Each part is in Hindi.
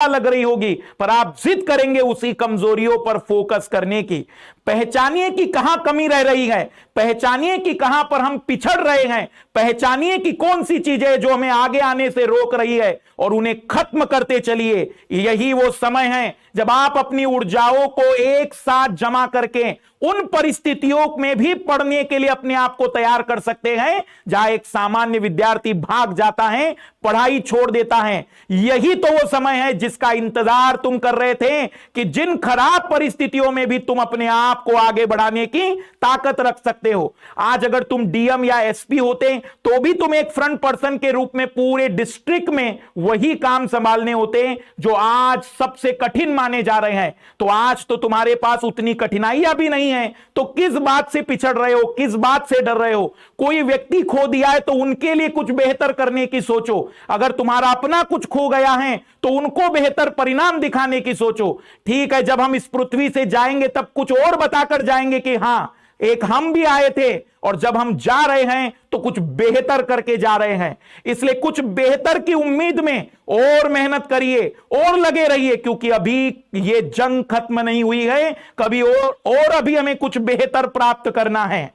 लग रही होगी, पर आप जिद करेंगे उसी कमजोरियों पर फोकस करने की। पहचानिए कि कहां कमी रह रही है, पहचानिए कि कहां पर हम पिछड़ रहे हैं, पहचानिए कि कौन सी चीजें जो हमें आगे आने से रोक रही है, और उन्हें खत्म करते चलिए। यही वो समय है जब आप अपनी ऊर्जाओं को एक साथ जमा करके उन परिस्थितियों में भी पढ़ने के लिए अपने आप को तैयार कर सकते हैं जहां एक सामान्य विद्यार्थी भाग जाता है, पढ़ाई छोड़ देता है। यही तो वो समय है जिसका इंतजार तुम कर रहे थे कि जिन खराब परिस्थितियों में भी तुम अपने आप को आगे बढ़ाने की ताकत रख सकते हो। आज अगर तुम डीएम या एसपी होते तो भी तुम एक फ्रंट पर्सन के रूप में पूरे डिस्ट्रिक्ट में वही काम संभालने होते जो आज सबसे कठिन माने जा रहे हैं। तो आज तो तुम्हारे पास उतनी कठिनाइयां भी नहीं है, तो किस बात से पिछड़ रहे हो, किस बात से डर रहे हो? कोई व्यक्ति खो दिया है तो उनके लिए कुछ बेहतर करने की सोचो। अगर तुम्हारा अपना कुछ खो गया है तो उनको बेहतर परिणाम दिखाने की सोचो। ठीक है, जब हम इस पृथ्वी से जाएंगे तब कुछ और बताकर जाएंगे कि हां, एक हम भी आए थे, और जब हम जा रहे हैं तो कुछ बेहतर करके जा रहे हैं। इसलिए कुछ बेहतर की उम्मीद में और मेहनत करिए और लगे रहिए, क्योंकि अभी ये जंग खत्म नहीं हुई है, कभी और अभी हमें कुछ बेहतर प्राप्त करना है।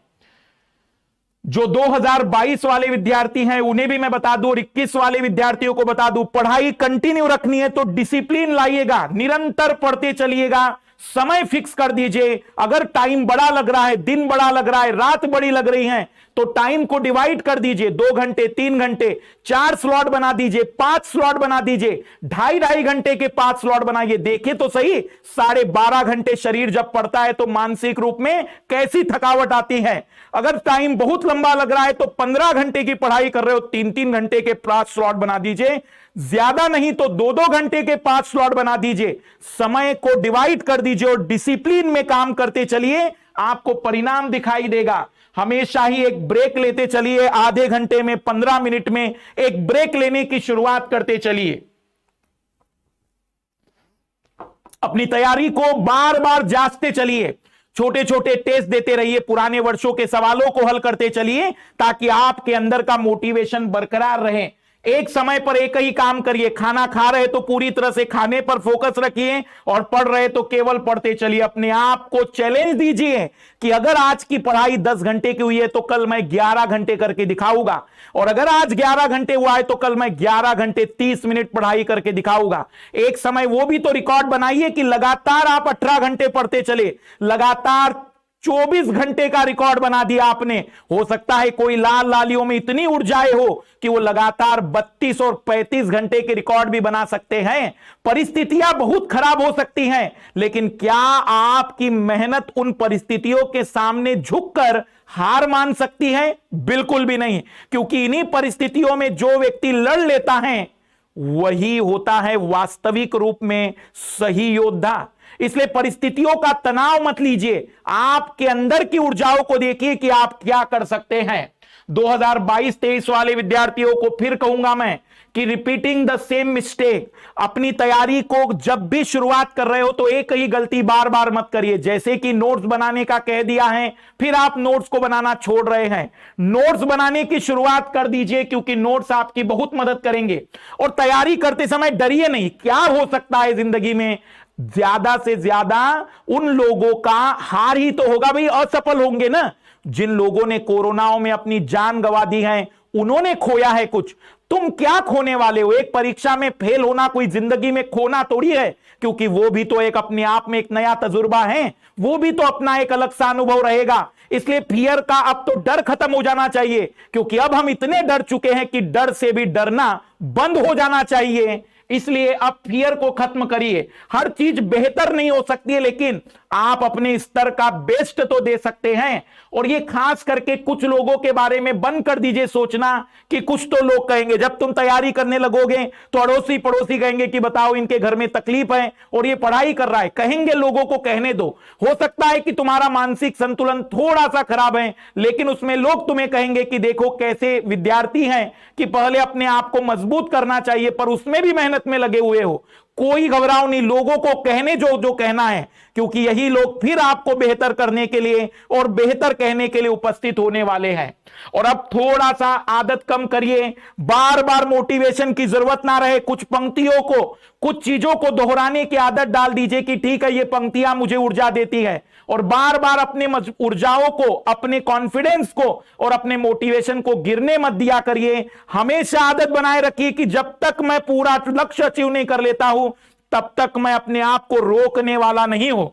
जो 2022 वाले विद्यार्थी हैं उन्हें भी मैं बता दूं, और 21 वाले विद्यार्थियों को बता दूं, पढ़ाई कंटिन्यू रखनी है तो डिसिप्लिन लाइएगा, निरंतर पढ़ते चलिएगा, समय फिक्स कर दीजिए। अगर टाइम बड़ा लग रहा है, दिन बड़ा लग रहा है, रात बड़ी लग रही है, तो टाइम को डिवाइड कर दीजिए। 2 घंटे, 3 घंटे, 4 स्लॉट बना दीजिए, 5 स्लॉट बना दीजिए, 2.5 घंटे के 5 स्लॉट बनाइए। देखिए तो सही, 12.5 घंटे शरीर जब पढ़ता है तो मानसिक रूप में कैसी थकावट आती है। अगर टाइम बहुत लंबा लग रहा है तो 15 घंटे की पढ़ाई कर रहे हो, 3-3 घंटे के 5 स्लॉट बना दीजिए। ज्यादा नहीं तो 2-2 घंटे के 5 स्लॉट बना दीजिए। समय को डिवाइड कर दीजिए और डिसिप्लिन में काम करते चलिए, आपको परिणाम दिखाई देगा। हमेशा ही एक ब्रेक लेते चलिए, आधे घंटे में, 15 मिनट में एक ब्रेक लेने की शुरुआत करते चलिए। अपनी तैयारी को बार बार जांचते चलिए, छोटे छोटे टेस्ट देते रहिए, पुराने वर्षों के सवालों को हल करते चलिए, ताकि आपके अंदर का मोटिवेशन बरकरार रहे। एक समय पर एक ही काम करिए। खाना खा रहे तो पूरी तरह से खाने पर फोकस रखिए, और पढ़ रहे तो केवल पढ़ते चलिए। अपने आप को चैलेंज दीजिए कि अगर आज की पढ़ाई 10 घंटे की हुई है तो कल मैं 11 घंटे करके दिखाऊंगा, और अगर आज 11 घंटे हुआ है तो कल मैं 11 घंटे 30 मिनट पढ़ाई करके दिखाऊंगा। एक समय वो भी तो रिकॉर्ड बनाइए कि लगातार आप 18 घंटे पढ़ते चले, लगातार 24 घंटे का रिकॉर्ड बना दिया आपने। हो सकता है कोई लाल लालियों में इतनी ऊर्जाएं हो कि वो लगातार 32 और 35 घंटे के रिकॉर्ड भी बना सकते हैं। परिस्थितियां बहुत खराब हो सकती हैं, लेकिन क्या आपकी मेहनत उन परिस्थितियों के सामने झुककर हार मान सकती है? बिल्कुल भी नहीं, क्योंकि इन्हीं परिस्थितियों में जो व्यक्ति लड़ लेता है वही होता है वास्तविक रूप में सही योद्धा। इसलिए परिस्थितियों का तनाव मत लीजिए, आपके अंदर की ऊर्जाओं को देखिए कि आप क्या कर सकते हैं। 2022-23 वाले विद्यार्थियों को फिर कहूंगा मैं कि रिपीटिंग द सेम मिस्टेक, अपनी तैयारी को जब भी शुरुआत कर रहे हो तो एक ही गलती बार बार मत करिए। जैसे कि नोट्स बनाने का कह दिया है, फिर आप नोट्स को बनाना छोड़ रहे हैं। नोट्स बनाने की शुरुआत कर दीजिए, क्योंकि नोट्स आपकी बहुत मदद करेंगे। और तैयारी करते समय डरिए नहीं। क्या हो सकता है जिंदगी में? ज्यादा से ज्यादा उन लोगों का हार ही तो होगा भाई, असफल होंगे ना। जिन लोगों ने कोरोनाओं में अपनी जान गंवा दी है, उन्होंने खोया है कुछ। तुम क्या खोने वाले हो? एक परीक्षा में फेल होना कोई जिंदगी में खोना थोड़ी है, क्योंकि वो भी तो एक अपने आप में एक नया तजुर्बा है, वो भी तो अपना एक अलग सा अनुभव रहेगा। इसलिए फियर का अब तो डर खत्म हो जाना चाहिए, क्योंकि अब हम इतने डर चुके हैं कि डर से भी डरना बंद हो जाना चाहिए। इसलिए अब फियर को खत्म करिए। हर चीज बेहतर नहीं हो सकती है, लेकिन आप अपने स्तर का बेस्ट तो दे सकते हैं। और ये खास करके कुछ लोगों के बारे में बंद कर दीजिए सोचना कि कुछ तो लोग कहेंगे। जब तुम तैयारी करने लगोगे तो अड़ोसी पड़ोसी कहेंगे कि बताओ इनके घर में तकलीफ है और ये पढ़ाई कर रहा है। कहेंगे, लोगों को कहने दो। हो सकता है कि तुम्हारा मानसिक संतुलन थोड़ा सा खराब है, लेकिन उसमें लोग तुम्हें कहेंगे कि देखो कैसे विद्यार्थी हैं कि पहले अपने आप को मजबूत करना चाहिए, पर उसमें भी मेहनत में लगे हुए हो। कोई घबराओ नहीं, लोगों को कहने जो जो कहना है, क्योंकि यही लोग फिर आपको बेहतर करने के लिए और बेहतर कहने के लिए उपस्थित होने वाले हैं। और अब थोड़ा सा आदत कम करिए, बार बार मोटिवेशन की जरूरत ना रहे, कुछ पंक्तियों को, कुछ चीजों को दोहराने की आदत डाल दीजिए कि ठीक है ये पंक्तियां मुझे ऊर्जा देती है, और बार बार अपने ऊर्जाओं को, अपने कॉन्फिडेंस को और अपने मोटिवेशन को गिरने मत दिया करिए। हमेशा आदत बनाए रखिए कि जब तक मैं पूरा लक्ष्य अचीव नहीं कर लेता हूं तब तक मैं अपने आप को रोकने वाला नहीं हूं।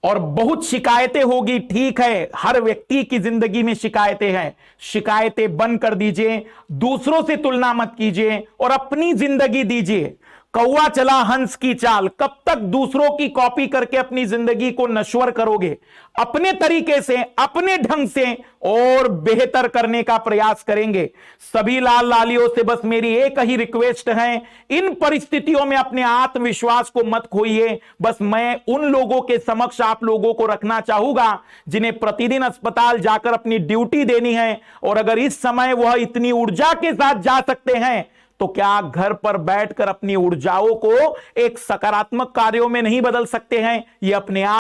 और बहुत शिकायतें होगी, ठीक है, हर व्यक्ति की जिंदगी में शिकायतें हैं, शिकायतें बंद कर दीजिए, दूसरों से तुलना मत कीजिए और अपनी जिंदगी दीजिए। कौवा चला हंस की चाल, कब तक दूसरों की कॉपी करके अपनी जिंदगी को नश्वर करोगे? अपने तरीके से, अपने ढंग से और बेहतर करने का प्रयास करेंगे। सभी लाल लालियों से बस मेरी एक ही रिक्वेस्ट है, इन परिस्थितियों में अपने आत्मविश्वास को मत खोइए। बस मैं उन लोगों के समक्ष आप लोगों को रखना चाहूंगा जिन्हें प्रतिदिन अस्पताल जाकर अपनी ड्यूटी देनी है, और अगर इस समय वह इतनी ऊर्जा के साथ जा सकते हैं तो क्या घर पर बैठकर अपनी ऊर्जाओं को एक सकारात्मक कार्यों में नहीं बदल सकते हैं? ये अपने आप